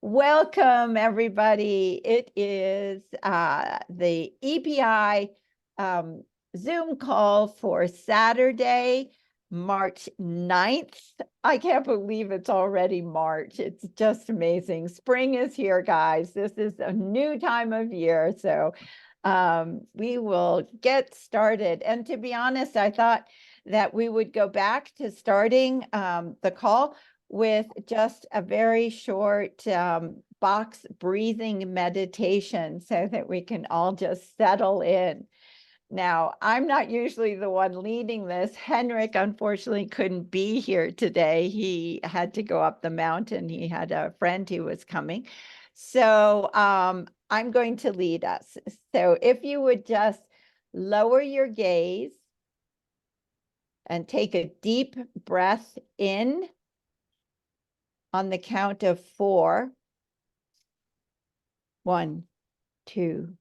Welcome, everybody. It is the EPI Zoom call for Saturday, March 9th. I can't believe it's already March. It's just amazing. Spring is here, guys. This is a new time of year. So we will get started. And to be honest, I thought that we would go back to starting the call with just a very short box breathing meditation so that we can all just settle in. Now, I'm not usually the one leading this. Henrik, unfortunately, couldn't be here today. He had to go up the mountain. He had a friend who was coming. So I'm going to lead us. So if you would just lower your gaze and take a deep breath in on the count of 4. 1, 2,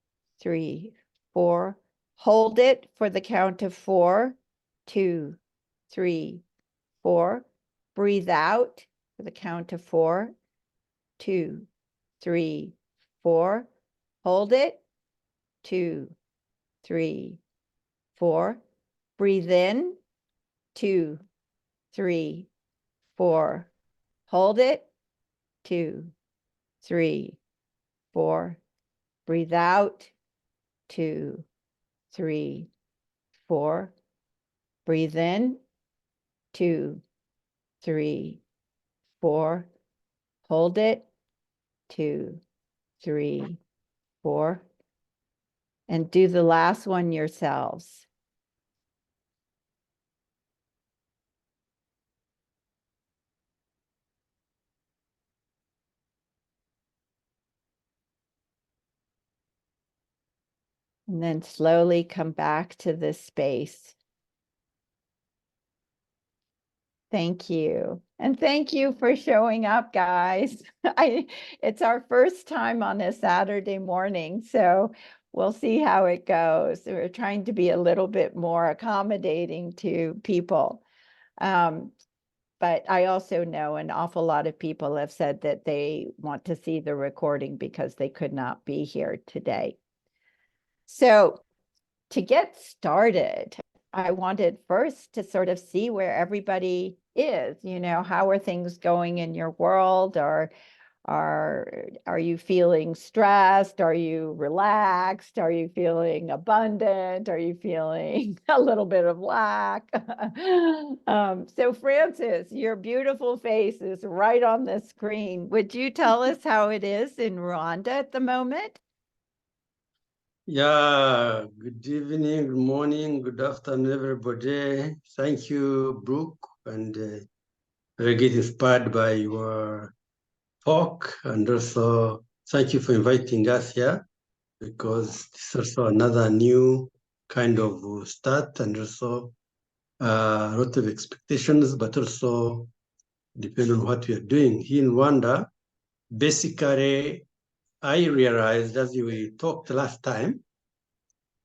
3, 4. Hold it for the count of 4. 2, 3, 4. Breathe out for the count of 4. 2, 3, 4. Hold it. 2, 3, 4. Breathe in. 2, 3, 4. Hold it. 2, 3, 4. Breathe out. 2, 3, 4. Breathe in. 2, 3, 4. Hold it. 2, 3, 4. And do the last one yourselves. And then slowly come back to this space. Thank you. And thank you for showing up, guys. It's our first time on a Saturday morning, so we'll see how it goes. We're trying to be a little bit more accommodating to people. But I also know an awful lot of people have said that they want to see the recording because they could not be here today. So to get started, I wanted first to sort of see where everybody is, how are things going in your world? Or are you feeling stressed? Are you relaxed? Are you feeling abundant? Are you feeling a little bit of lack? So Francis, your beautiful face is right on the screen. Would you tell us how it is in Rwanda at the moment? Yeah, good evening, good morning, good afternoon, everybody. Thank you, Brooke, and I get inspired by your talk, and also thank you for inviting us here, because this is also another new kind of start, and also a lot of expectations, but also depend on what we are doing. Here in Rwanda, basically, I realized as we talked last time,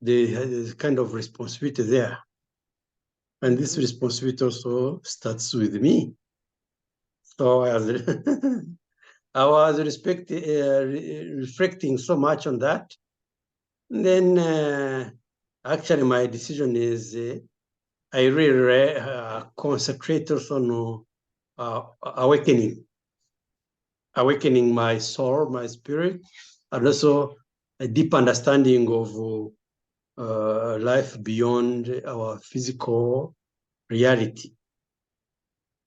there's kind of responsibility there. And this responsibility also starts with me. So I was reflecting so much on that. And then actually my decision is I really concentrate also on awakening my soul, my spirit, and also a deep understanding of life beyond our physical reality.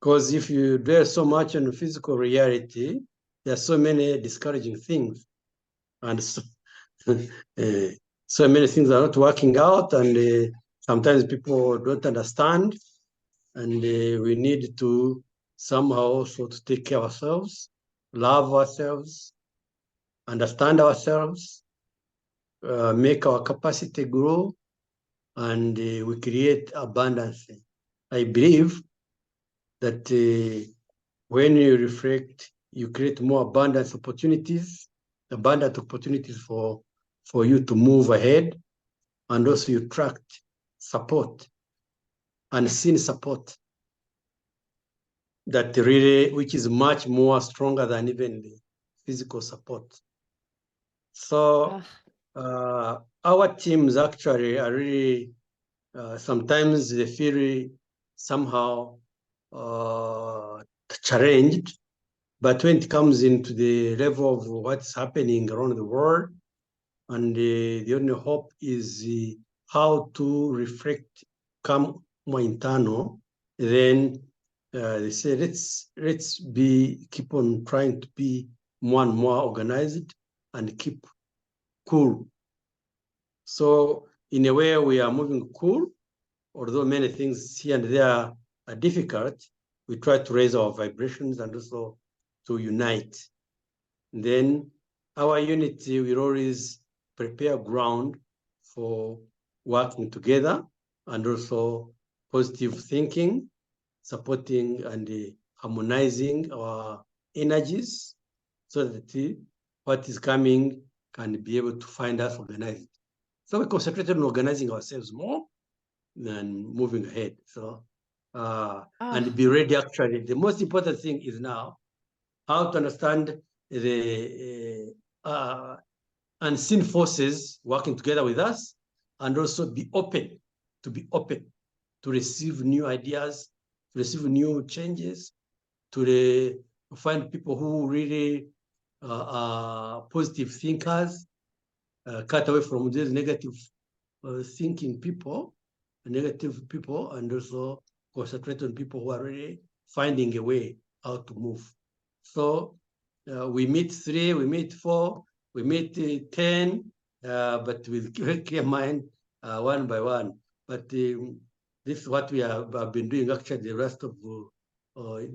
Because if you dwell so much on physical reality, there are so many discouraging things. And so, so many things are not working out, and sometimes people don't understand. And we need to somehow also to take care of ourselves, love ourselves, understand ourselves, make our capacity grow, and we create abundance. I believe that when you reflect, you create more abundant opportunities for you to move ahead, and also you attract support, unseen support, that really, which is much more stronger than even physical support. So our teams actually are really, sometimes they feel somehow challenged, but when it comes into the level of what's happening around the world, and the only hope is how to reflect, come more internal, then they say let's keep on trying to be more and more organized and keep cool. So in a way, we are moving cool, although many things here and there are difficult. We try to raise our vibrations and also to unite. Then our unity will always prepare ground for working together and also positive thinking, supporting and harmonizing our energies so that what is coming can be able to find us organized. So we concentrated on organizing ourselves more than moving ahead. So, and be ready actually. The most important thing is now how to understand the unseen forces working together with us, and also be open to receive new ideas, to receive new changes, to find people who really are positive thinkers, cut away from these negative thinking people, negative people, and also concentrate on people who are really finding a way how to move. So we meet 3, we meet 4, we meet 10, but with clear mind, one by one. But this is what we have been doing actually the rest of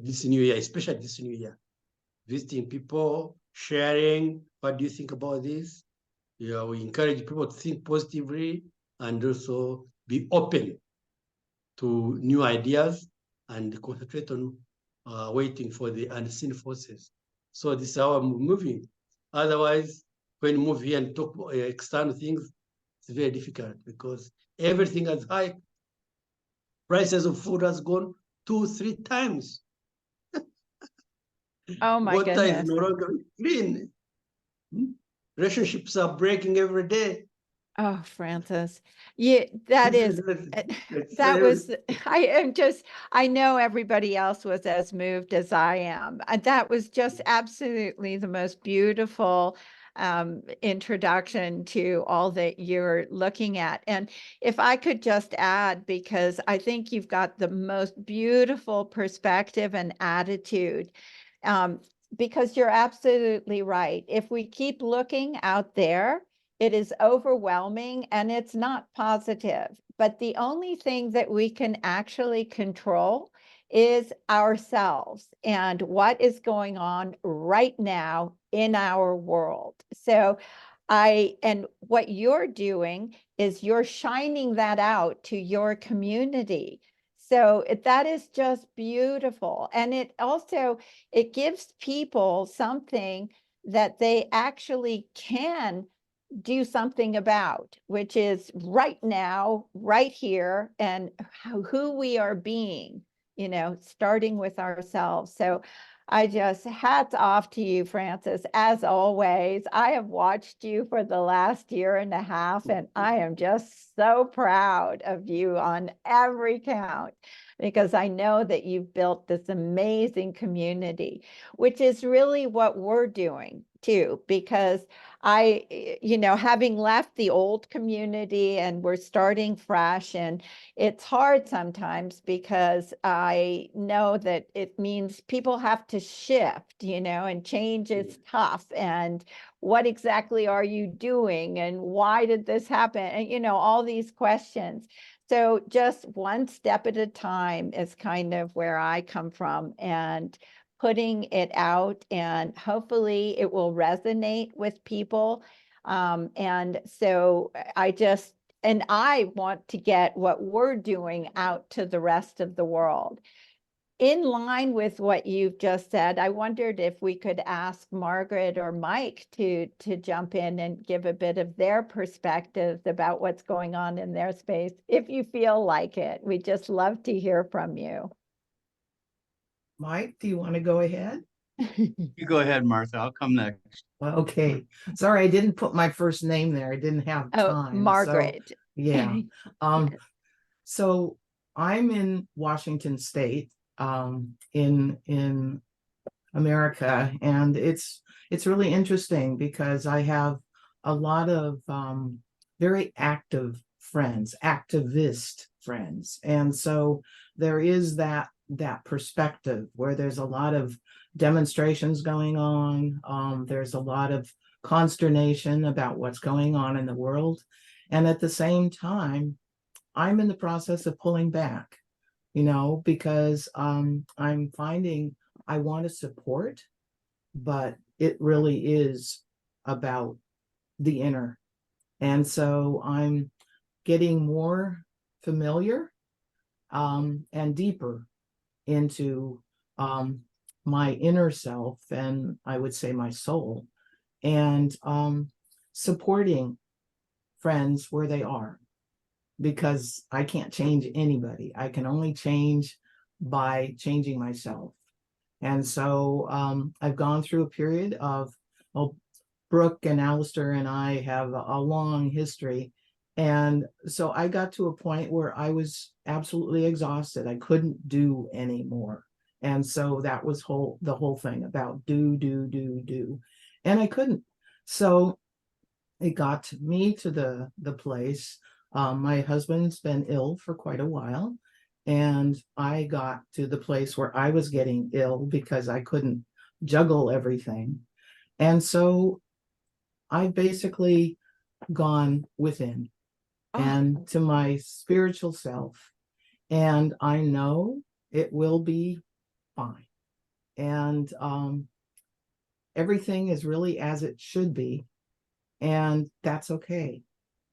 this new year, especially this new year. Visiting people, sharing, what do you think about this? Yeah, we encourage people to think positively and also be open to new ideas and concentrate on waiting for the unseen forces. So this is how I'm moving. Otherwise, when you move here and talk external things, it's very difficult because everything is high. Prices of food has gone 2-3 times. Oh my Water goodness. is no longer clean. Relationships are breaking every day. Oh, Francis, yeah, that is, that was, I know everybody else was as moved as I am. And that was just absolutely the most beautiful introduction to all that you're looking at. And if I could just add, because I think you've got the most beautiful perspective and attitude, because you're absolutely right. If we keep looking out there, it is overwhelming and it's not positive. But the only thing that we can actually control is ourselves and what is going on right now in our world. So and what you're doing is you're shining that out to your community. So that is just beautiful. And it also, it gives people something that they actually can do something about, which is right now, right here, and who we are being, starting with ourselves. So I just, hats off to you, Francis. As always, I have watched you for the last year and a half, and I am just so proud of you on every count, because I know that you've built this amazing community, which is really what we're doing too, because having left the old community and we're starting fresh, and it's hard sometimes because I know that it means people have to shift, and change is tough. And what exactly are you doing? And why did this happen? And, all these questions. So just one step at a time is kind of where I come from, and putting it out, and hopefully it will resonate with people. And so I want to get what we're doing out to the rest of the world. In line with what you've just said, I wondered if we could ask Margaret or Mike to jump in and give a bit of their perspectives about what's going on in their space, if you feel like it. We'd just love to hear from you. Mike, do you want to go ahead? You go ahead, Martha. I'll come next. Okay, sorry, I didn't put my first name there. I didn't have Oh, time. So, Margaret. yeah. So I'm in Washington State, in America, and it's really interesting because I have a lot of very active friends, activist friends, and so there is that perspective where there's a lot of demonstrations going on. There's a lot of consternation about what's going on in the world, and at the same time, I'm in the process of pulling back, because I'm finding I want to support, but it really is about the inner. And so I'm getting more familiar and deeper into my inner self, and I would say my soul, and supporting friends where they are, because I can't change anybody. I can only change by changing myself. And so I've gone through a period of, well, Brooke and Alistair and I have a long history. And so I got to a point where I was absolutely exhausted. I couldn't do anymore. And so that was the whole thing about do. And I couldn't. So it got me to the place. My husband's been ill for quite a while, and I got to the place where I was getting ill because I couldn't juggle everything. And so I've basically gone within and to my spiritual self, and I know it will be fine. And everything is really as it should be, and that's okay.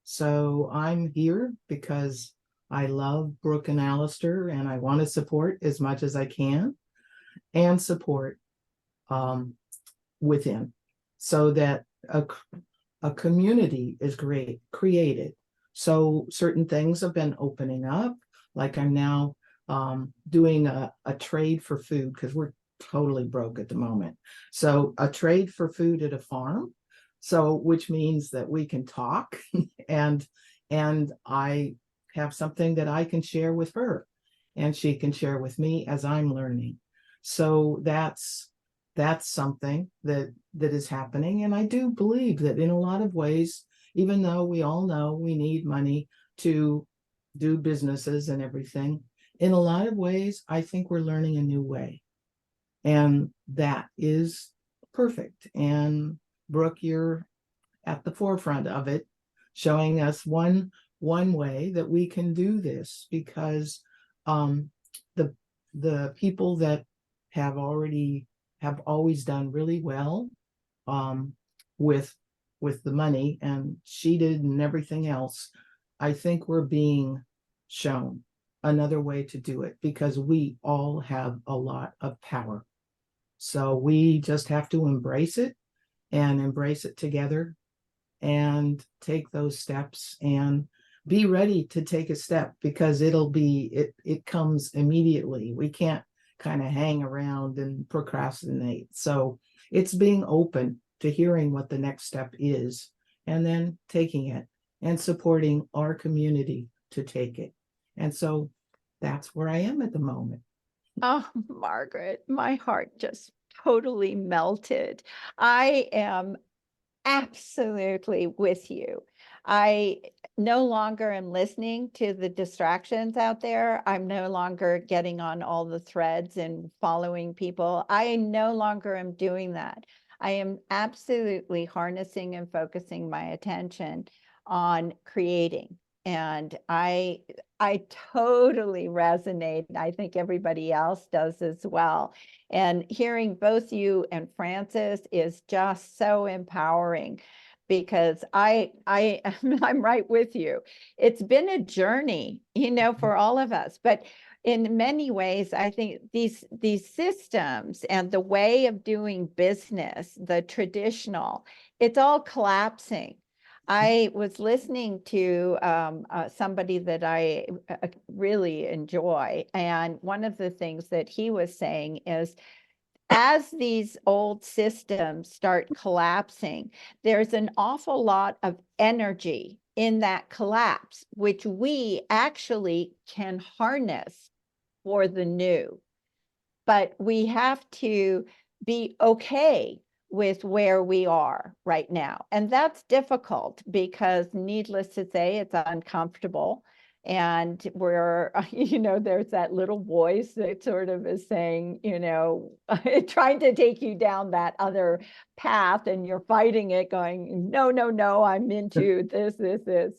So I'm here because I love Brooke and Alistair, and I want to support as much as I can, and support within, so that a community is created. So certain things have been opening up, like I'm now doing a trade for food, because we're totally broke at the moment. So a trade for food at a farm, so which means that we can talk and I have something that I can share with her, and she can share with me as I'm learning. So that's something that is happening. And I do believe that in a lot of ways, even though we all know we need money to do businesses and everything, in a lot of ways, I think we're learning a new way. And that is perfect. And Brooke, you're at the forefront of it, showing us one way that we can do this, because the people that have always done really well with the money, and cheated and everything else, I think we're being shown another way to do it, because we all have a lot of power. So we just have to embrace it, and embrace it together, and take those steps, and be ready to take a step, because it comes immediately. We can't kind of hang around and procrastinate. So it's being open to hearing what the next step is, and then taking it and supporting our community to take it. And so that's where I am at the moment. Oh, Margaret, my heart just totally melted. I am absolutely with you. I no longer am listening to the distractions out there. I'm no longer getting on all the threads and following people. I no longer am doing that. I am absolutely harnessing and focusing my attention on creating. And I totally resonate. I think everybody else does as well. And hearing both you and Francis is just so empowering, because I'm right with you. It's been a journey, for all of us, but in many ways, I think these systems and the way of doing business, the traditional, it's all collapsing. I was listening to somebody that I really enjoy, and one of the things that he was saying is as these old systems start collapsing, there's an awful lot of energy in that collapse, which we actually can harness for the new. But we have to be okay with where we are right now. And that's difficult because, needless to say, it's uncomfortable. And we're, there's that little voice that sort of is saying, trying to take you down that other path, and you're fighting it, going, no, no, no, I'm into this.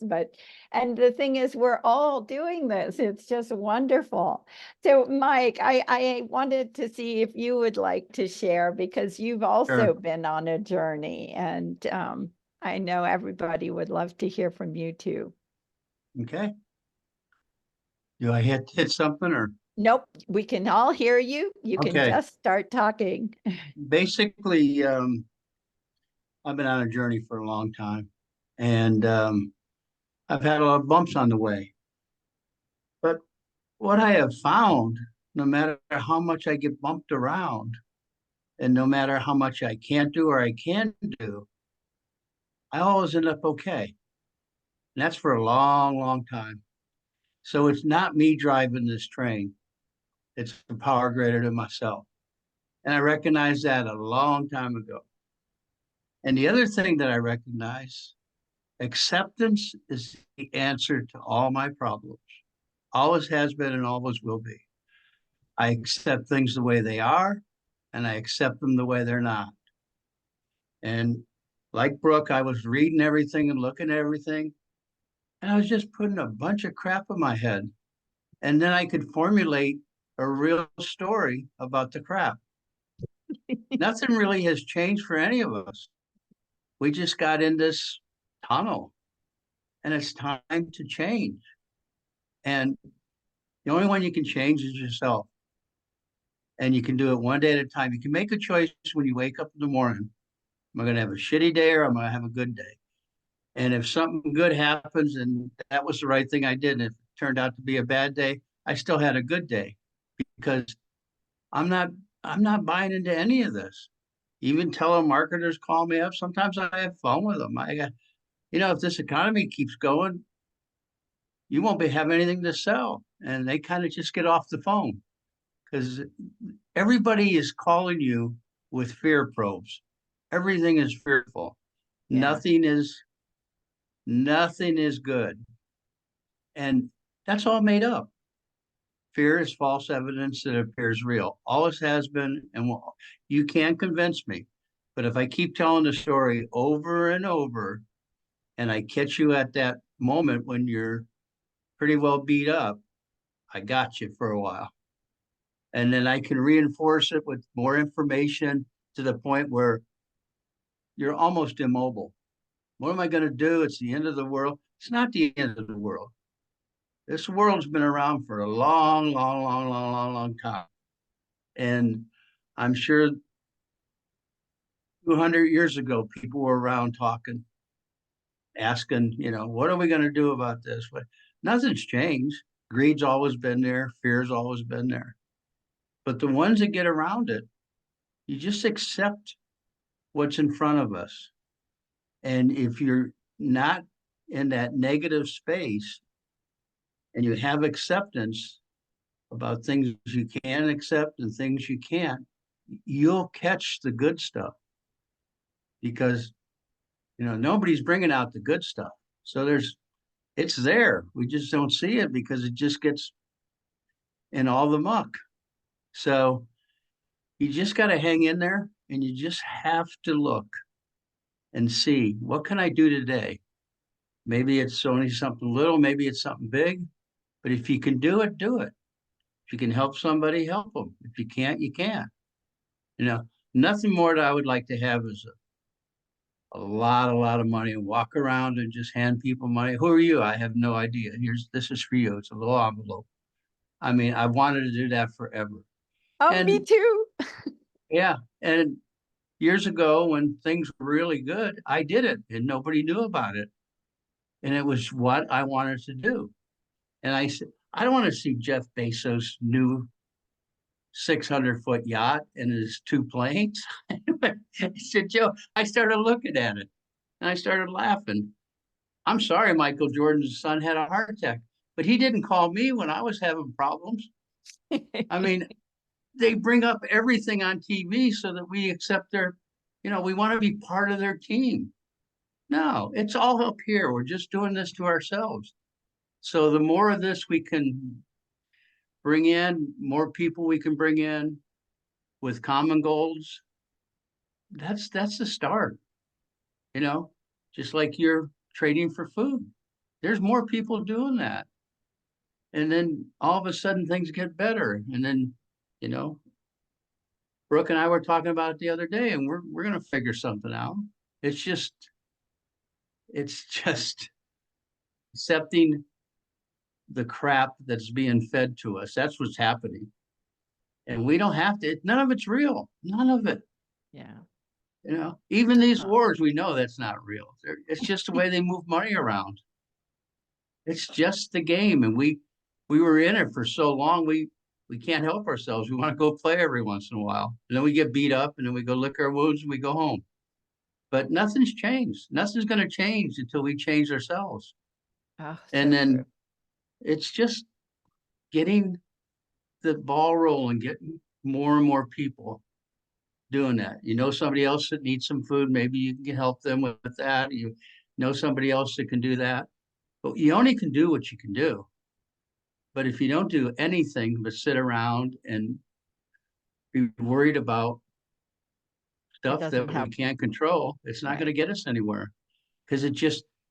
But, and the thing is, we're all doing this. It's just wonderful. So, Mike, I wanted to see if you would like to share, because you've also been on a journey, and I know everybody would love to hear from you too. Okay. Do I hit something or? Nope, we can all hear you. You can Okay. just start talking. Basically, I've been on a journey for a long time, and I've had a lot of bumps on the way. But what I have found, no matter how much I get bumped around, and no matter how much I can't do or I can do, I always end up okay. And that's for a long, long time. So it's not me driving this train. It's a power greater than myself. And I recognized that a long time ago. And the other thing that I recognize, acceptance is the answer to all my problems. Always has been and always will be. I accept things the way they are, and I accept them the way they're not. And like Brooke, I was reading everything and looking at everything, and I was just putting a bunch of crap in my head. And then I could formulate a real story about the crap. Nothing really has changed for any of us. We just got in this tunnel, and it's time to change. And the only one you can change is yourself. And you can do it one day at a time. You can make a choice when you wake up in the morning. Am I going to have a shitty day or am I going to have a good day? And if something good happens and that was the right thing I did, and if it turned out to be a bad day, I still had a good day, because I'm not buying into any of this. Even telemarketers call me up. Sometimes I have fun with them. I got, if this economy keeps going, you won't have anything to sell. And they kind of just get off the phone, because everybody is calling you with fear probes. Everything is fearful. Yeah. Nothing is good. And that's all made up. Fear is false evidence that appears real. Always has been, and will. You can't convince me. But if I keep telling the story over and over, and I catch you at that moment when you're pretty well beat up, I got you for a while. And then I can reinforce it with more information to the point where you're almost immobile. What am I going to do? It's the end of the world. It's not the end of the world. This world's been around for a long, long, long, long, long, long time. And I'm sure 200 years ago, people were around talking, asking, what are we going to do about this? But nothing's changed. Greed's always been there. Fear's always been there. But the ones that get around it, you just accept what's in front of us. And if you're not in that negative space and you have acceptance about things you can accept and things you can't, you'll catch the good stuff, because nobody's bringing out the good stuff. So it's there. We just don't see it because it just gets in all the muck. So you just got to hang in there, and you just have to look and see, what can I do today? Maybe it's only something little, maybe it's something big, but if you can do it, do it. If you can help somebody, help them. If you can't, you can't. Nothing more that I would like to have is a lot of money and walk around and just hand people money. Who are you? I have no idea. This is for you. It's a little envelope. I mean, I wanted to do that forever. Oh, me too. Yeah. And years ago, when things were really good, I did it and nobody knew about it. And it was what I wanted to do. And I said, I don't want to see Jeff Bezos' new 600-foot yacht and his two planes. I said, Joe, I started looking at it and I started laughing. I'm sorry, Michael Jordan's son had a heart attack, but he didn't call me when I was having problems. I mean, they bring up everything on TV so that we accept their, we want to be part of their team. No, it's all up here. We're just doing this to ourselves. So the more of this we can bring in, more people we can bring in with common goals, that's the start. Just like you're trading for food. There's more people doing that. And then all of a sudden things get better. And then, Brooke and I were talking about it the other day, and we're gonna figure something out. It's just accepting the crap that's being fed to us. That's what's happening. And we don't have to, none of it's real. None of it. Yeah. Even these wars, we know that's not real. It's just the way they move money around. It's just the game. And we were in it for so long, we can't help ourselves. We want to go play every once in a while. And then we get beat up and then we go lick our wounds and we go home. But nothing's changed. Nothing's going to change until we change ourselves. Oh, And so then true. it's just getting the ball rolling, getting more and more people doing that. Somebody else that needs some food, maybe you can help them with that. You know somebody else that can do that. But you only can do what you can do. But if you don't do anything but sit around and be worried about stuff doesn't that we help. can't control, it's not Right. going to get us anywhere. Because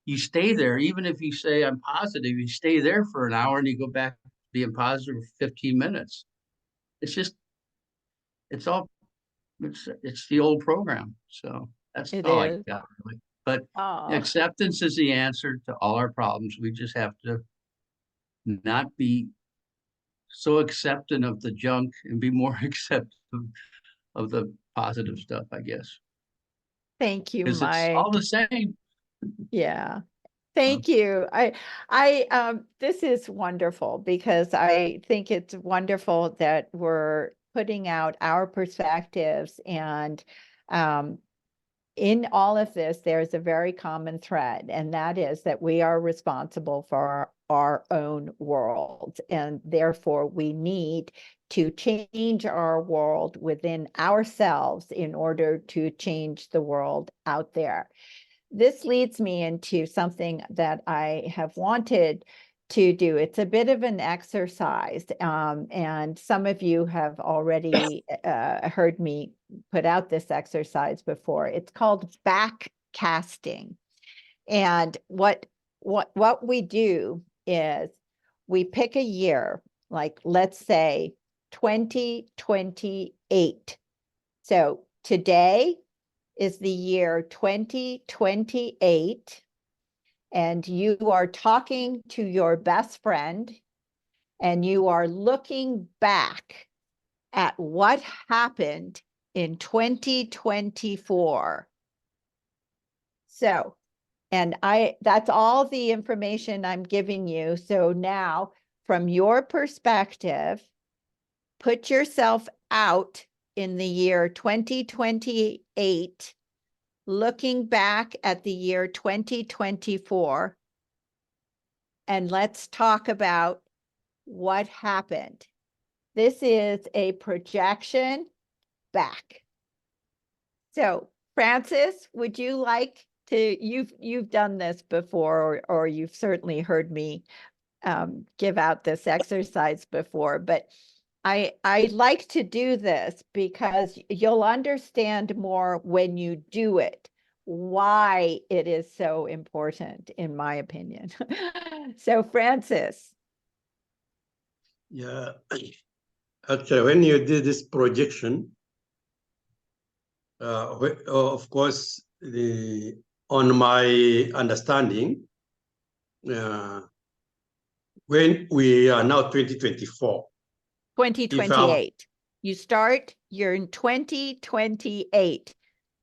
you stay there, even if you say I'm positive, you stay there for an hour and you go back being positive for 15 minutes. It's the old program. So that's It all I is. got really. But Oh, acceptance is the answer to all our problems. We just have to not be so accepting of the junk and be more accepting of the positive stuff, I guess. thank you, Because it's all Mike. the same. Yeah. Thank you. This is wonderful because I think it's wonderful that we're putting out our perspectives, and in all of this, there's a very common thread, and that is that we are responsible for our own world, and therefore we need to change our world within ourselves in order to change the world out there. This leads me into something that I have wanted to do. It's a bit of an exercise, and some of you have already heard me put out this exercise before. It's called backcasting. And what we do is we pick a year, like let's say 2028. So today is the year 2028, and you are talking to your best friend, and you are looking back at what happened in 2024. So, and that's all the information I'm giving you. So now, from your perspective, put yourself out in the year 2028, looking back at the year 2024, and let's talk about what happened. This is a projection back. So, Francis, would you like to, you've done this before, or you've certainly heard me give out this exercise before, but I like to do this because you'll understand more when you do it, why it is so important, in my opinion. So, Francis. Yeah, actually, when you did this projection, of course, on my understanding, when we are now 2024. 2028. You start, you're in 2028.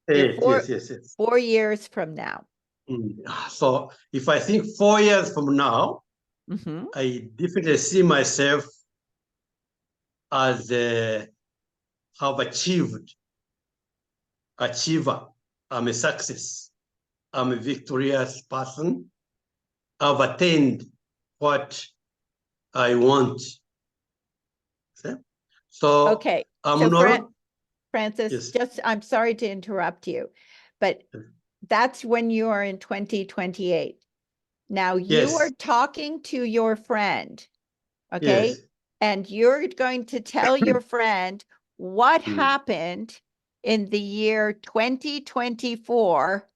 Yes. 4 years from now. So if I think 4 years from now, I definitely see myself as have achieved, achiever. I'm a success. I'm a victorious person. I've attained what I want. See? So Okay, I'm so not. Francis, Yes. just, I'm sorry to interrupt you, but Yes. that's when you are in 2028. Now you are Yes. talking to your friend, okay? Yes. And you're going to tell your friend what Mm. happened in the year 2024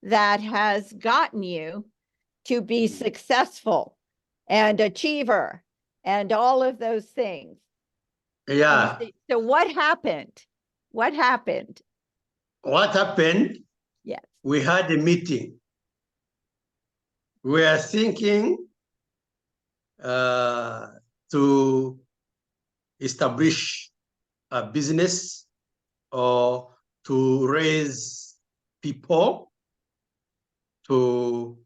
that has gotten you to be successful and achiever and all of those things. And Yeah. so what happened? What happened? What happened? Yes. We had a meeting. We are thinking to establish a business or to raise people to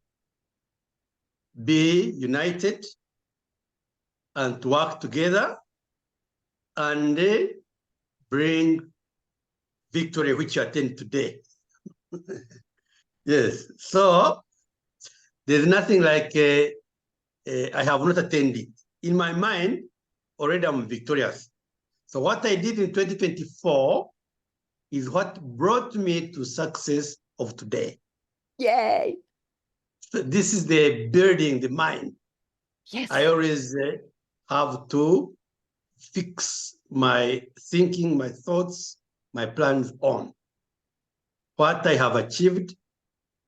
be united and to work together and bring victory, which you attend today. Yes, so there's nothing like I have not attended. In my mind, already I'm victorious. So what I did in 2024 is what brought me to success of today. Yay. So this is the building the mind. Yes. I always have to fix my thinking, my thoughts, my plans on what I have achieved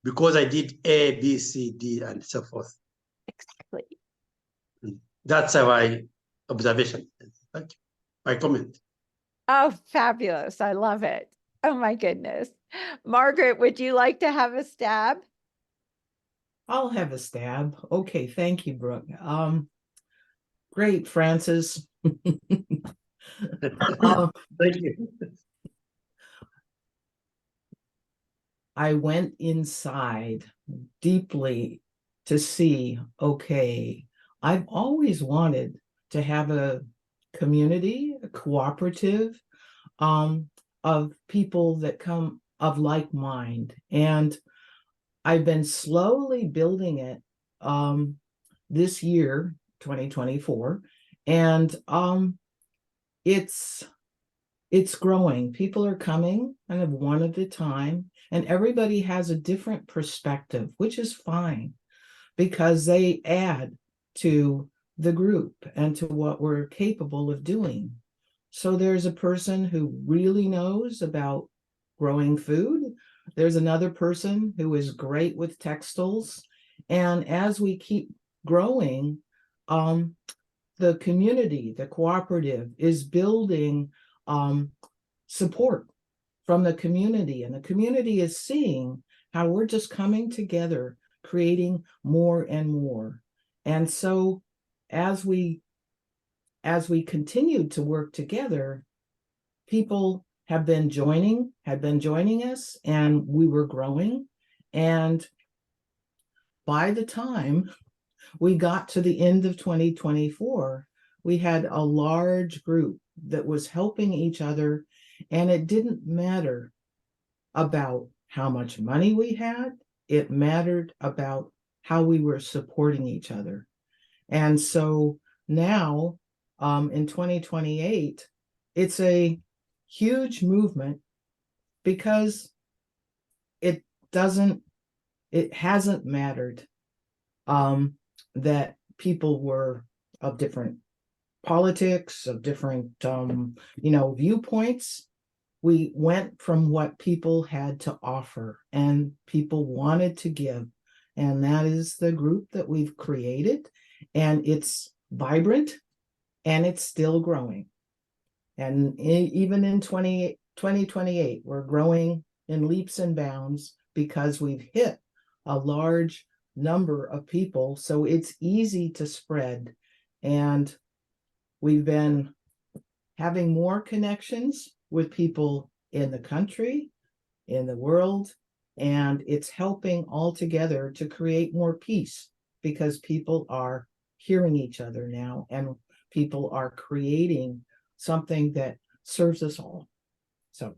because I did A, B, C, D, and so forth. Exactly. That's my observation. Thank you. My comment. Oh, fabulous. I love it. Oh my goodness. Margaret, would you like to have a stab? I'll have a stab. Okay, thank you, Brooke. Great, Francis. Thank you. I went inside deeply to see, okay, I've always wanted to have a community, a cooperative, of people that come of like mind. And I've been slowly building it this year, 2024. And it's growing. People are coming kind of one at a time, and everybody has a different perspective, which is fine because they add to the group and to what we're capable of doing. So there's a person who really knows about growing food. There's another person who is great with textiles. And as we keep growing, the community, the cooperative is building support from the community, and the community is seeing how we're just coming together, creating more and more. And so as we continue to work together, people had been joining us, and we were growing. And by the time we got to the end of 2024, we had a large group that was helping each other, and it didn't matter about how much money we had. It mattered about how we were supporting each other. And so now, in 2028, it's a huge movement because it hasn't mattered that people were of different politics, of different viewpoints. We went from what people had to offer and people wanted to give, and that is the group that we've created, and it's vibrant and it's still growing. And even in 2028, we're growing in leaps and bounds because we've hit a large number of people, so it's easy to spread. And we've been having more connections with people in the country, in the world, and it's helping all together to create more peace because people are hearing each other now, and people are creating something that serves us all. So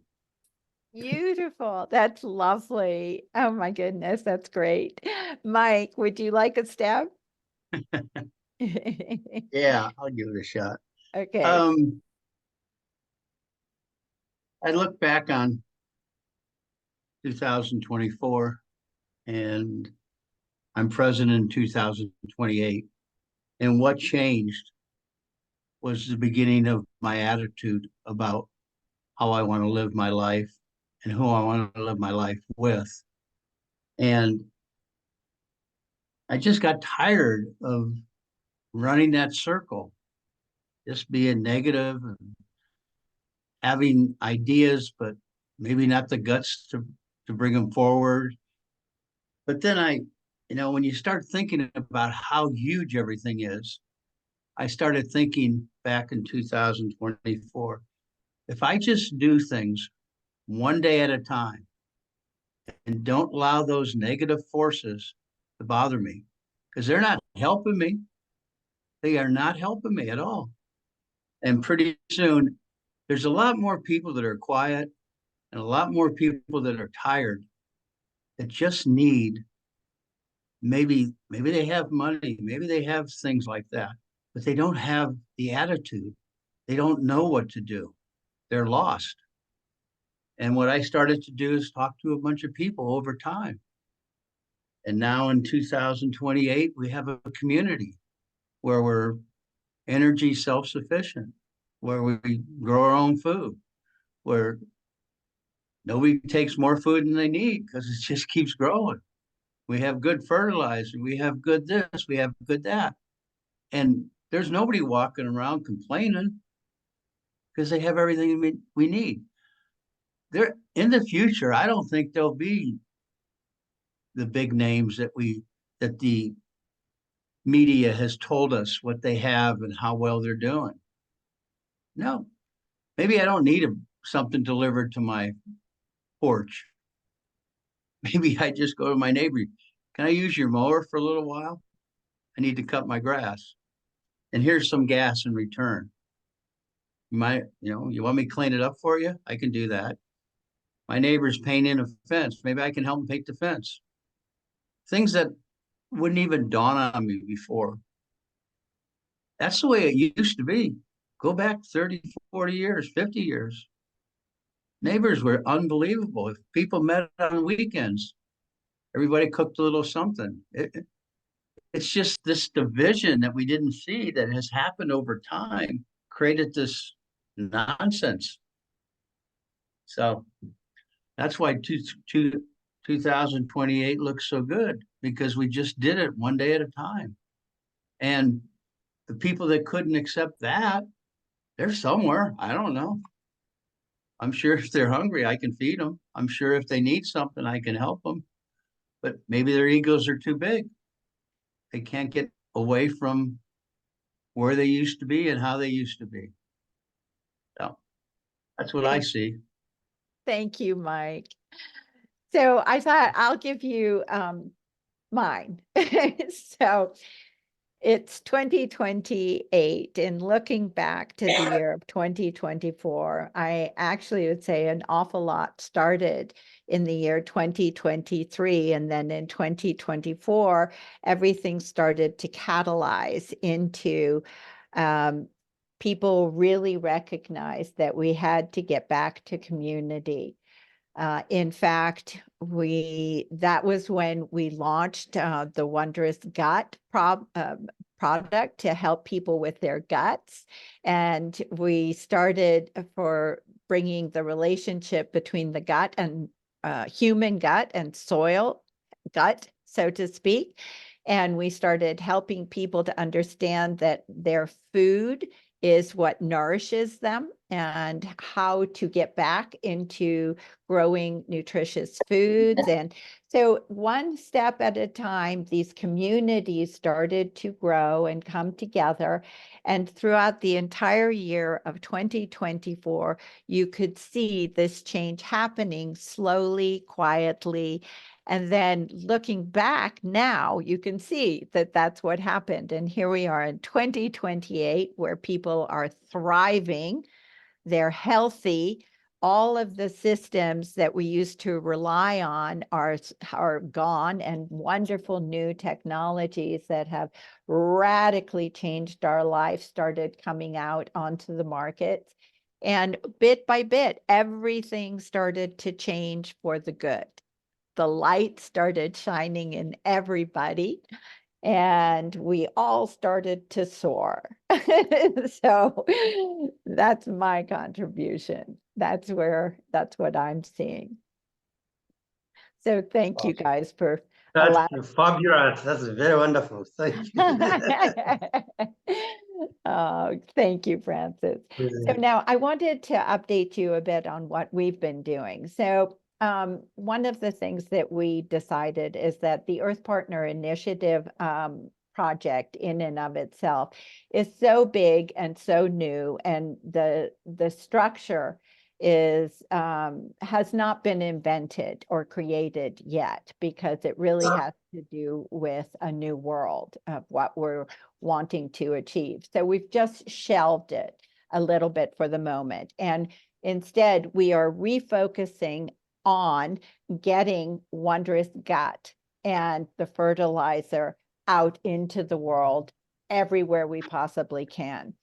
Beautiful. That's lovely. Oh my goodness, that's great. Mike, would you like a stab? Yeah, I'll give it a shot. Okay. I look back on 2024 and I'm president in 2028. And what changed was the beginning of my attitude about how I want to live my life and who I want to live my life with. And I just got tired of running that circle, just being negative and having ideas, but maybe not the guts to bring them forward. But then when you start thinking about how huge everything is, I started thinking back in 2024, if I just do things one day at a time and don't allow those negative forces to bother me, because they're not helping me. They are not helping me at all. And pretty soon, there's a lot more people that are quiet and a lot more people that are tired that just need maybe they have money, maybe they have things like that, but they don't have the attitude. They don't know what to do. They're lost. And what I started to do is talk to a bunch of people over time. And now in 2028, we have a community where we're energy self-sufficient, where we grow our own food, where nobody takes more food than they need because it just keeps growing. We have good fertilizer, we have good this, we have good that. And there's nobody walking around complaining because they have everything we need. There in the future, I don't think there'll be the big names that the media has told us what they have and how well they're doing. No, maybe I don't need something delivered to my porch. Maybe I just go to my neighbor. Can I use your mower for a little while? I need to cut my grass. And here's some gas in return. You want me to clean it up for you? I can do that. My neighbor's painting a fence. Maybe I can help him paint the fence. Things that wouldn't even dawn on me before. That's the way it used to be. Go back 30, 40 years, 50 years. Neighbors were unbelievable. If people met on weekends, everybody cooked a little something. It's just this division that we didn't see that has happened over time, created this nonsense. So that's why 2028 looks so good, because we just did it one day at a time. And the people that couldn't accept that, they're somewhere. I don't know. I'm sure if they're hungry, I can feed them. I'm sure if they need something, I can help them. But maybe their egos are too big. They can't get away from where they used to be and how they used to be. So that's what I see. Thank you, Mike. So I thought I'll give you mine. So it's 2028, and looking back to the year of 2024, I actually would say an awful lot started in the year 2023, and then in 2024, everything started to catalyze into people really recognized that we had to get back to community. In fact, that was when we launched the Wondrous Gut product to help people with their guts. And we started for bringing the relationship between the gut and human gut and soil gut, so to speak. And we started helping people to understand that their food is what nourishes them and how to get back into growing nutritious foods. And so one step at a time, these communities started to grow and come together. And throughout the entire year of 2024, you could see this change happening slowly, quietly. And then looking back now, you can see that that's what happened. And here we are in 2028, where people are thriving They're healthy. All of the systems that we used to rely on are gone, and wonderful new technologies that have radically changed our life started coming out onto the market. And bit by bit, everything started to change for the good. The light started shining in everybody, and we all started to soar. So that's my contribution. That's what I'm seeing. So thank you guys for allowing. That's fabulous. That's very wonderful. Thank you. Oh, thank you, Francis. So now I wanted to update you a bit on what we've been doing. So one of the things that we decided is that the Earth Partner Initiative project in and of itself is so big and so new, and the structure is has not been invented or created yet, because it really has to do with a new world of what we're wanting to achieve. So we've just shelved it a little bit for the moment, and instead we are refocusing on getting Wondrous Gut and the fertilizer out into the world everywhere we possibly can.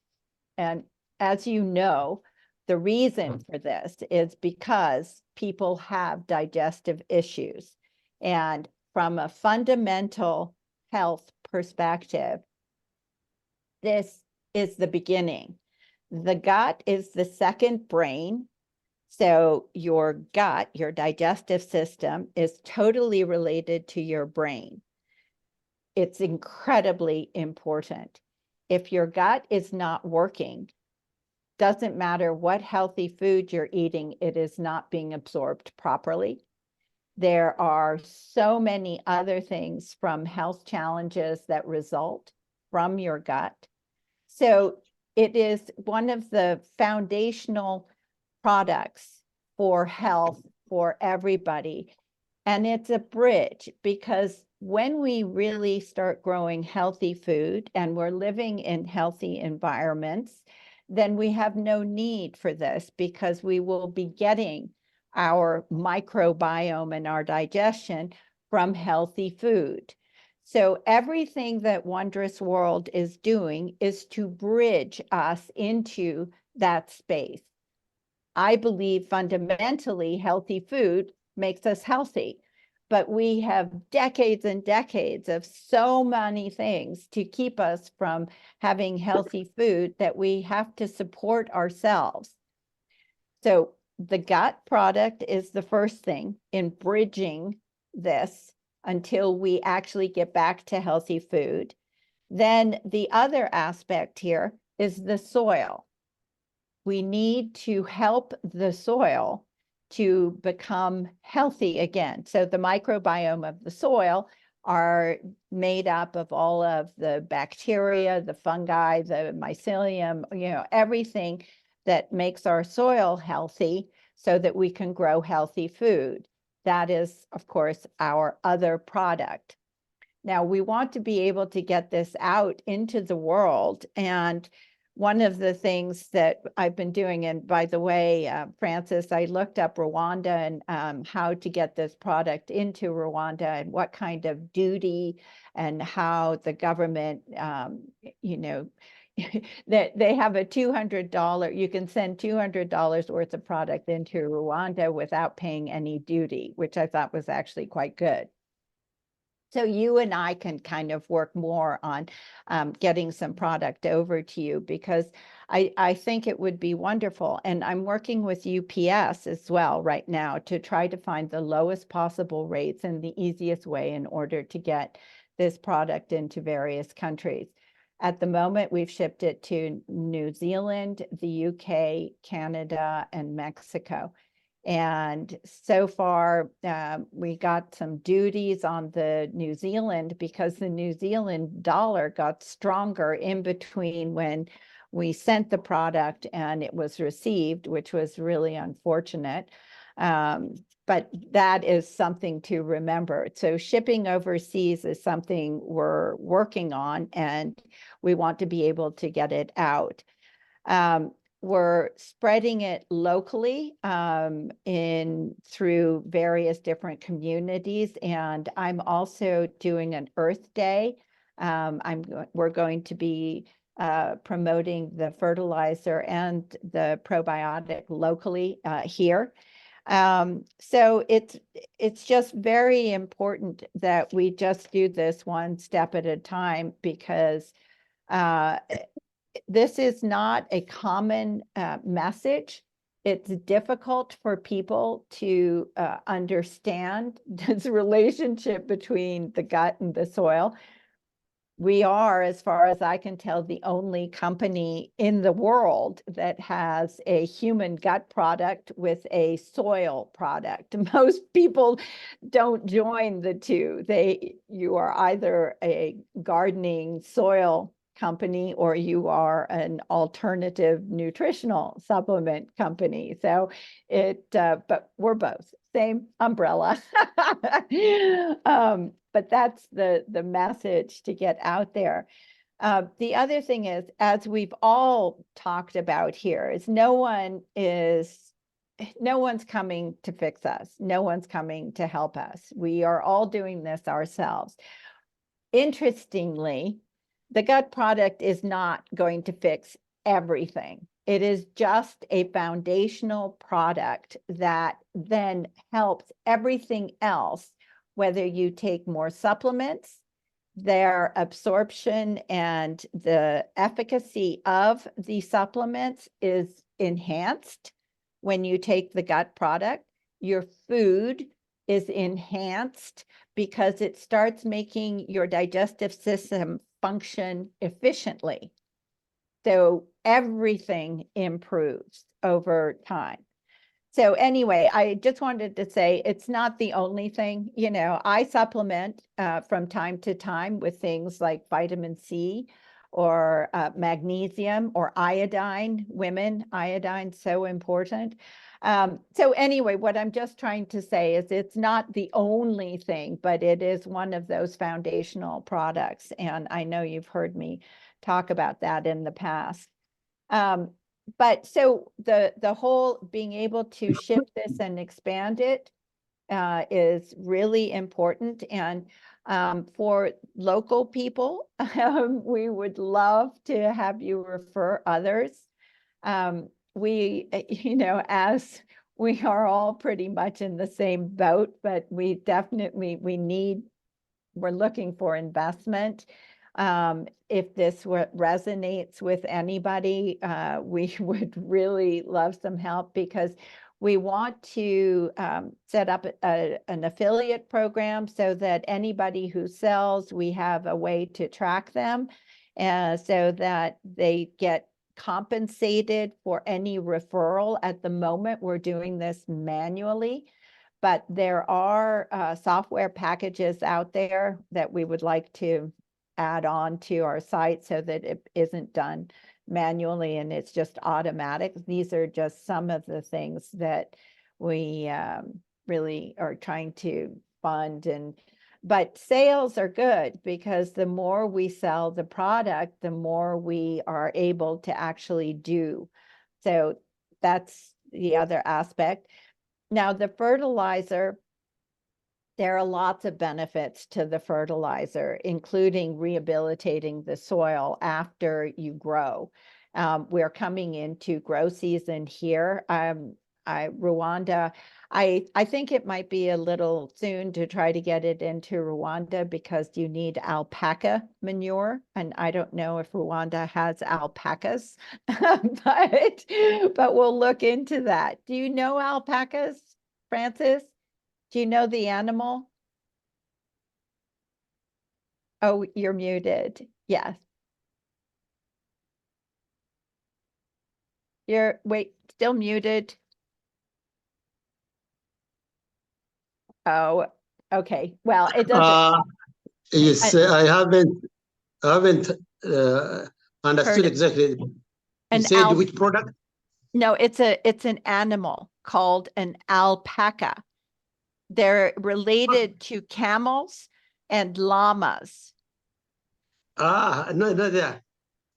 And as you know, the reason for this is because people have digestive issues. And from a fundamental health perspective, this is the beginning. The gut is the second brain. So your gut, your digestive system, is totally related to your brain. It's incredibly important. If your gut is not working, doesn't matter what healthy food you're eating, it is not being absorbed properly. There are so many other things from health challenges that result from your gut. So it is one of the foundational products for health for everybody. And it's a bridge, because when we really start growing healthy food and we're living in healthy environments, then we have no need for this, because we will be getting our microbiome and our digestion from healthy food. So everything that Wondrous World is doing is to bridge us into that space. I believe fundamentally healthy food makes us healthy, but we have decades and decades of so many things to keep us from having healthy food that we have to support ourselves. So the gut product is the first thing in bridging this until we actually get back to healthy food. Then the other aspect here is the soil. We need to help the soil to become healthy again. So the microbiome of the soil are made up of all of the bacteria, the fungi, the mycelium, everything that makes our soil healthy so that we can grow healthy food. That is, of course, our other product. Now, we want to be able to get this out into the world. And one of the things that I've been doing, and by the way, Francis, I looked up Rwanda and how to get this product into Rwanda and what kind of duty and how the government, that they have a $200, you can send $200 worth of product into Rwanda without paying any duty, which I thought was actually quite good. So you and I can kind of work more on getting some product over to you, because I think it would be wonderful. And I'm working with UPS as well right now to try to find the lowest possible rates and the easiest way in order to get this product into various countries. At the moment, we've shipped it to New Zealand, the UK, Canada, and Mexico. And so far, we got some duties on the New Zealand, because the New Zealand dollar got stronger in between when we sent the product and it was received, which was really unfortunate. But that is something to remember. So shipping overseas is something we're working on, and we want to be able to get it out. we're spreading it locally through various different communities. And I'm also doing an Earth Day. We're going to be promoting the fertilizer and the probiotic locally here. So it's just very important that we just do this one step at a time, because this is not a common message. It's difficult for people to understand this relationship between the gut and the soil. We are, as far as I can tell, the only company in the world that has a human gut product with a soil product. Most people don't join the two. You are either a gardening soil company or you are an alternative nutritional supplement company. So but we're both same umbrella. But that's the message to get out there. The other thing is, as we've all talked about here, is no one's coming to fix us. No one's coming to help us. We are all doing this ourselves. Interestingly, the gut product is not going to fix everything. It is just a foundational product that then helps everything else, whether you take more supplements, their absorption and the efficacy of the supplements is enhanced when you take the gut product. Your food is enhanced because it starts making your digestive system function efficiently. So everything improves over time. So anyway, I just wanted to say it's not the only thing. You know, I supplement from time to time with things like vitamin C or magnesium or iodine. Women, iodine's so important. So anyway, what I'm just trying to say is it's not the only thing, but it is one of those foundational products. And I know you've heard me talk about that in the past. But so the whole being able to ship this and expand it is really important. And for local people, we would love to have you refer others. You know, as we are all pretty much in the same boat, but we definitely, we're looking for investment. If this resonates with anybody, we would really love some help, because we want to set up an affiliate program so that anybody who sells, we have a way to track them, so that they get compensated for any referral. At the moment, we're doing this manually, but there are software packages out there that we would like to add on to our site so that it isn't done manually and it's just automatic. These are just some of the things that we really are trying to fund. But sales are good, because the more we sell the product, the more we are able to actually do. So that's the other aspect. Now, the fertilizer, there are lots of benefits to the fertilizer, including rehabilitating the soil after you grow. We're coming into grow season here. Rwanda, I think it might be a little soon to try to get it into Rwanda, because you need alpaca manure, and I don't know if Rwanda has alpacas, but we'll look into that. Do you know alpacas, Francis? Do you know the animal? Oh, you're muted. Yes. Wait, still muted. Oh, okay. Well, it doesn't. Yes, I haven't understood Heard- exactly. You An said which product? No, it's an animal called an alpaca. They're related to camels and llamas. No,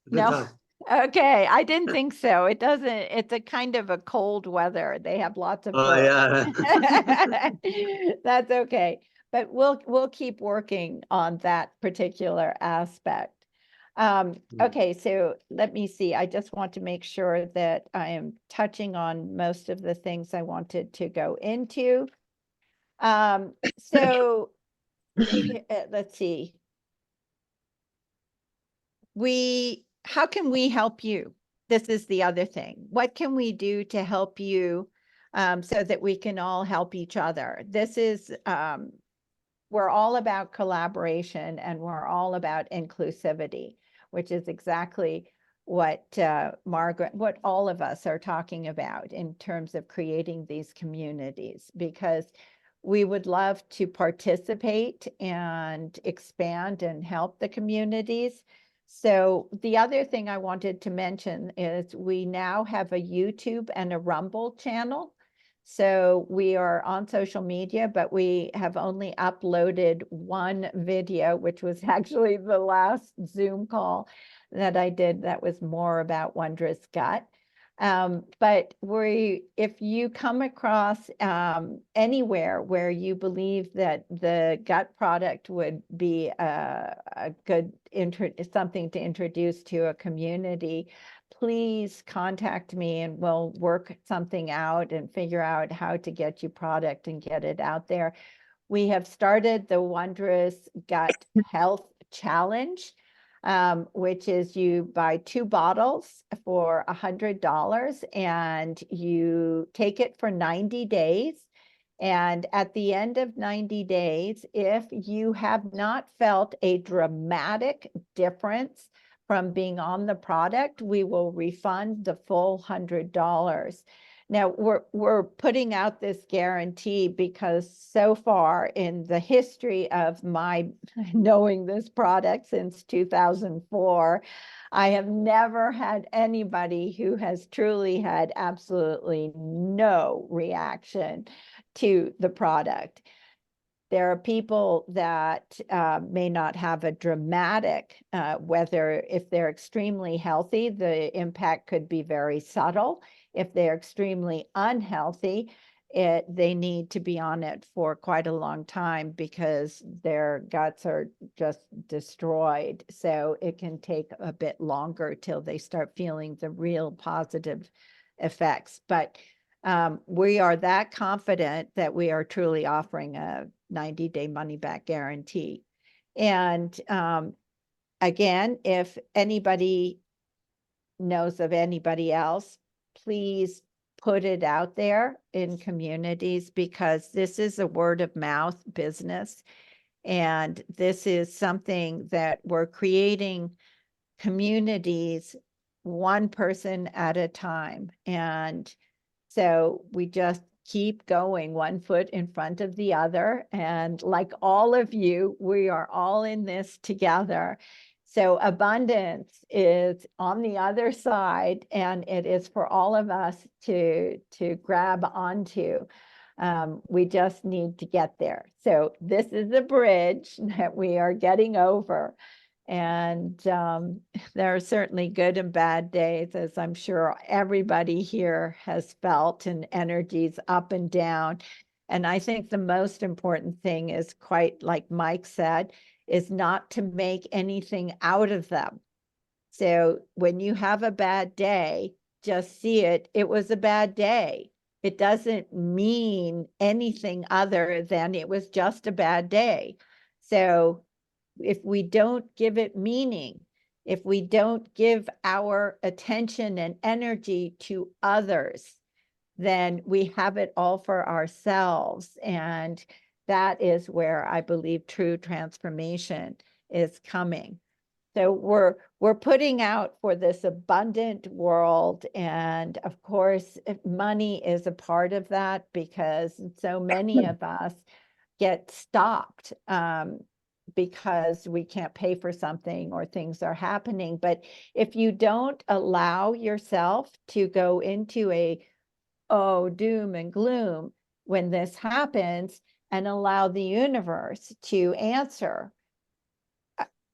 No. Okay, I didn't think so. It doesn't, it's a kind of a cold weather. They have lots of Oh, fur. yeah. That's okay. But we'll keep working on that particular aspect. Okay, so let me see. I just want to make sure that I am touching on most of the things I wanted to go into. So let's see. How can we help you? This is the other thing. What can we do to help you so that we can all help each other? This is, we're all about collaboration and we're all about inclusivity, which is exactly what Margaret, what all of us are talking about in terms of creating these communities, because we would love to participate and expand and help the communities. So the other thing I wanted to mention is we now have a YouTube and a Rumble channel. So we are on social media, but we have only uploaded one video, which was actually the last Zoom call that I did that was more about Wondrous Gut. But if you come across anywhere where you believe that the gut product would be a good something to introduce to a community, please contact me and we'll work something out and figure out how to get you product and get it out there. We have started the Wondrous Gut Health Challenge, which is you buy 2 bottles for $100 and you take it for 90 days. And at the end of 90 days, if you have not felt a dramatic difference from being on the product, we will refund the full $100. Now, we're putting out this guarantee because so far in the history of my knowing this product since 2004, I have never had anybody who has truly had absolutely no reaction to the product. There are people that may not have a dramatic, whether if they're extremely healthy, the impact could be very subtle. If they're extremely unhealthy, they need to be on it for quite a long time because their guts are just destroyed. So it can take a bit longer till they start feeling the real positive effects. But we are that confident that we are truly offering a 90-day money-back guarantee. And again, if anybody knows of anybody else, please put it out there in communities, because this is a word of mouth business. And this is something that we're creating communities one person at a time. And so we just keep going one foot in front of the other. And like all of you, we are all in this together. So abundance is on the other side, and it is for all of us to grab onto. We just need to get there. So this is the bridge that we are getting over. And there are certainly good and bad days, as I'm sure everybody here has felt, and energies up and down. And I think the most important thing is, quite like Mike said, is not to make anything out of them. So when you have a bad day, just see it was a bad day. It doesn't mean anything other than it was just a bad day. So if we don't give it meaning, if we don't give our attention and energy to others, then we have it all for ourselves. And that is where I believe true transformation is coming. So we're putting out for this abundant world. And of course, money is a part of that, because so many of us get stopped because we can't pay for something or things are happening. But if you don't allow yourself to go into a, doom and gloom when this happens, and allow the universe to answer,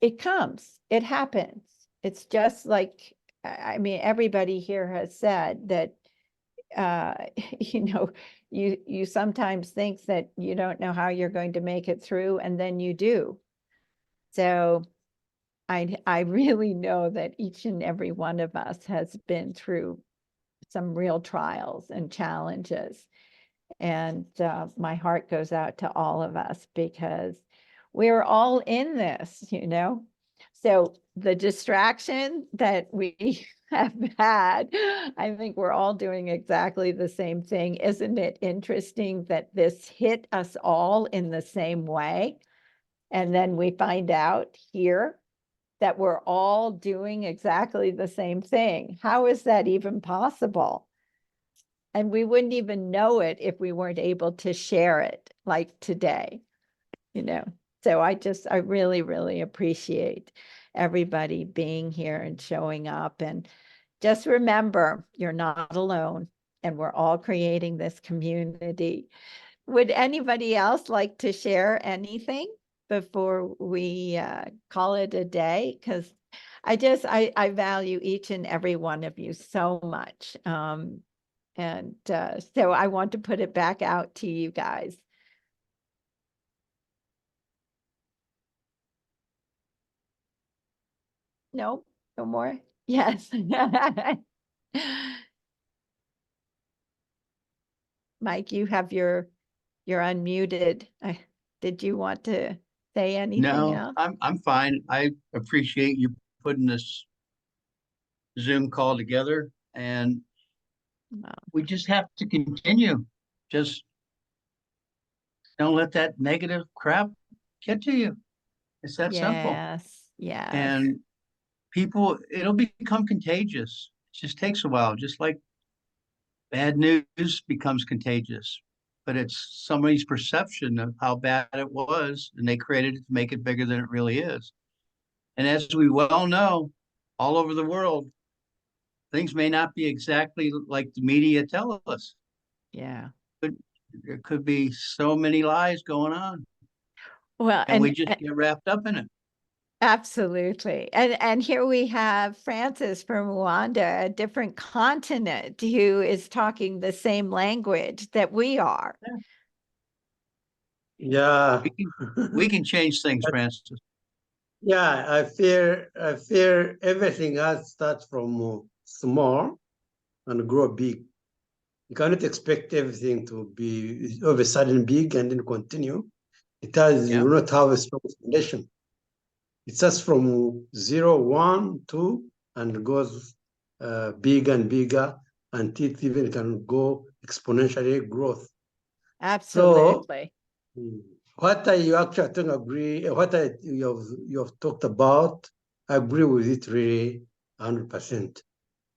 it comes, it happens. It's just like I mean, everybody here has said that, you know, you sometimes think that you don't know how you're going to make it through, and then you do. So I really know that each and every one of us has been through some real trials and challenges. And my heart goes out to all of us because we're all in this, you know? So the distraction that we have had, I think we're all doing exactly the same thing. Isn't it interesting that this hit us all in the same way? And then we find out here that we're all doing exactly the same thing. How is that even possible? And we wouldn't even know it if we weren't able to share it like today, you know? So I really, really appreciate everybody being here and showing up. And just remember, you're not alone, and we're all creating this community. Would anybody else like to share anything before we call it a day? Because I value each and every one of you so much. And so I want to put it back out to you guys. No, no more? Yes. Mike, you're unmuted. Did you want to say anything No, else? I'm fine. I appreciate you putting this Zoom call together, and Wow. we just have to continue. Just don't let that negative crap get to you. It's that simple. Yes, yes. And people, it'll become contagious. It just takes a while, just like bad news becomes contagious. But it's somebody's perception of how bad it was, and they created it to make it bigger than it really is. And as we well know, all over the world, things may not be exactly like the media tell us. Yeah. There could be so many lies going on, Well, and we just get wrapped up in it. absolutely. And here we have Francis from Rwanda, a different continent, who is talking the same language that we are. Yeah. We can change things, Francis. Yeah, I fear everything has starts from small and grow big. You cannot expect everything to be all of a sudden big and then continue. You will not have a strong foundation. It starts from 0, 1, 2, and goes bigger and bigger until it even can go exponentially growth. Absolutely. So, what you actually don't agree, you have talked about, I agree with it really 100%.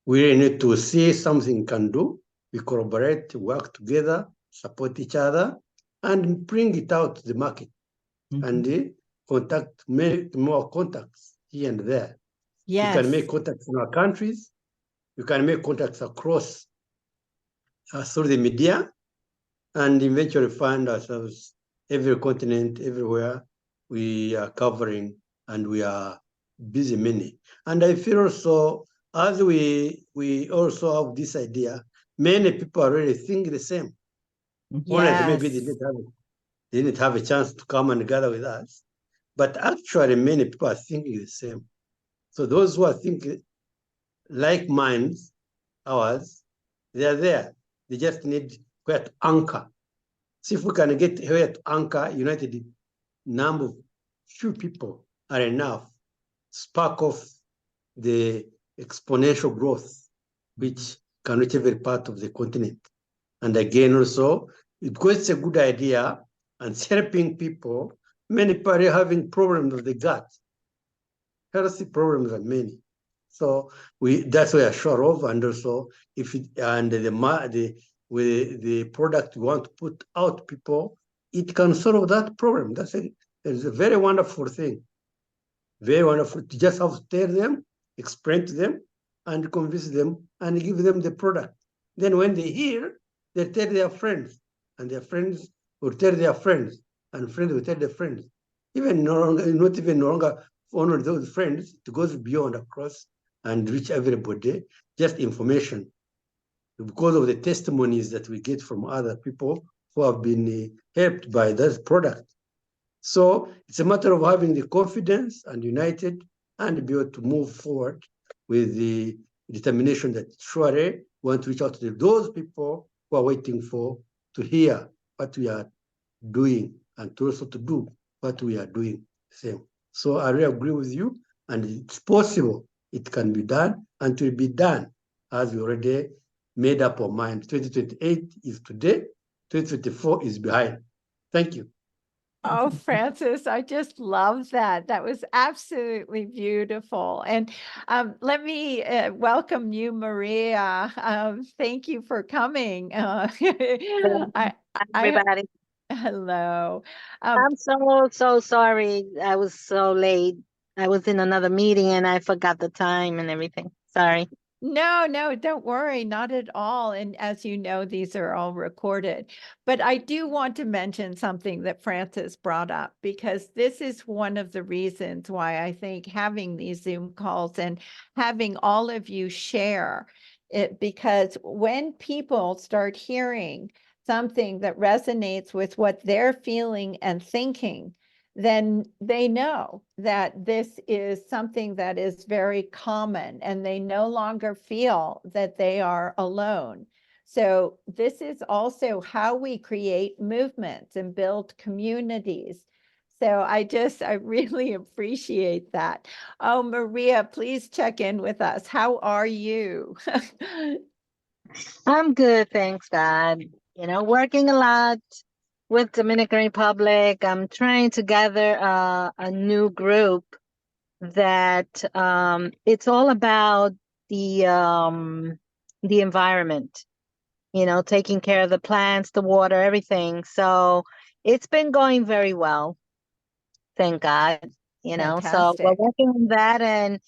We really need to see something can do. We collaborate, work together, support each other, and bring it out to the market. And contact more contacts here and there. Yes. You can make contacts in our countries. You can make contacts across through the media, and eventually find ourselves every continent, everywhere we are covering, and we are busy many. And I feel also, as we also have this idea, many people already think the same. Honestly, maybe they didn't have a chance to come and gather with us, but actually many people are thinking the same. So those who are thinking like minds, ours, they are there. They just need where to anchor. See if we can get where to anchor, united number of few people are enough, spark off the exponential growth, which can reach every part of the continent. And again, also, because it's a good idea and it's helping people, many people are having problems with the gut. Healthy problems are many. So that's what we are sure of. And also, if it, and the product we want to put out people, it can solve that problem. It's a very wonderful thing. Very wonderful to just have to tell them, explain to them, and convince them, and give them the product. Then when they hear, they tell their friends, and their friends will tell their friends, and friends will tell their friends. Even no longer, not even no longer only those friends, it goes beyond across and reach everybody, just information, because of the testimonies that we get from other people who have been helped by that product. So it's a matter of having the confidence and united and be able to move forward with the determination that surely we want to reach out to those people who are waiting to hear what we are doing and to also to do what we are doing same. So I really agree with you, and it's possible it can be done and will be done as we already made up our mind. 2028 is today, 2024 is behind. Thank you. Oh, Francis, I just love that. That was absolutely beautiful. And let me welcome you, Maria. Thank you for coming. I, Everybody. hello. I'm so sorry. I was so late. I was in another meeting and I forgot the time and everything. Sorry. No, don't worry, not at all. And as you know, these are all recorded. But I do want to mention something that Francis brought up, because this is one of the reasons why I think having these Zoom calls and having all of you share it, because when people start hearing something that resonates with what they're feeling and thinking, then they know that this is something that is very common, and they no longer feel that they are alone. So this is also how we create movements and build communities. So I really appreciate that. Oh, Maria, please check in with us. How are you? I'm good, thanks God. Working a lot with Dominican Republic. I'm trying to gather a new group that it's all about the environment, taking care of the plants, the water, everything. So it's been going very well, thank God. So we're Fantastic. working on that and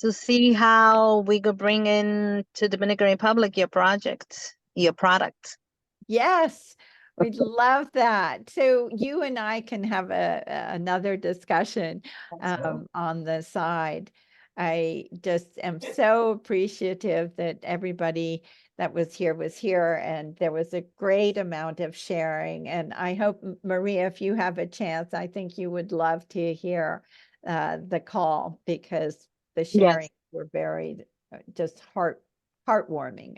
to see how we could bring in to Dominican Republic your project, your product. Yes, we'd love that. So you and I can have another discussion on the side. I just am so appreciative that everybody that was here, and there was a great amount of sharing. And I hope, Maria, if you have a chance, I think you would love to hear the call, because the sharing were very just heartwarming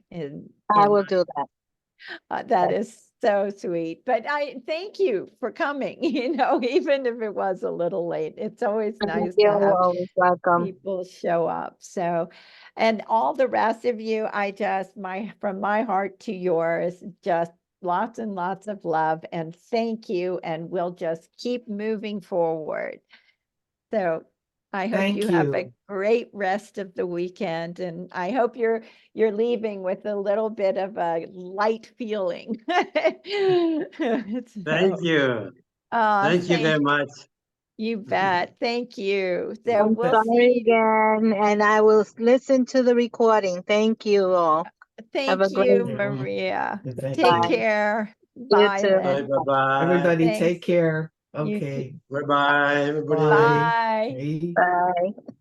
I will do that. that is so sweet. But I thank you for coming, even if it was a little late. It's always nice to You're have always welcome. people show up. So, and all the rest of you, from my heart to yours, just lots and lots of love and thank you. And we'll just keep moving forward. So I hope Thank you have a you. great rest of the weekend, and I hope you're leaving with a little bit of a light feeling. Thank you. Thank you very much. You bet. Thank you. So I'm we'll sorry see you. again, and I will listen to the recording. Thank you all. Have a Thank great you, day. Maria. Thank Take Bye. you. care. You Bye too. Bye, then. bye. Everybody Thanks. take care. You too. Okay. Bye, bye, everybody. Bye. Bye. Hey. Bye.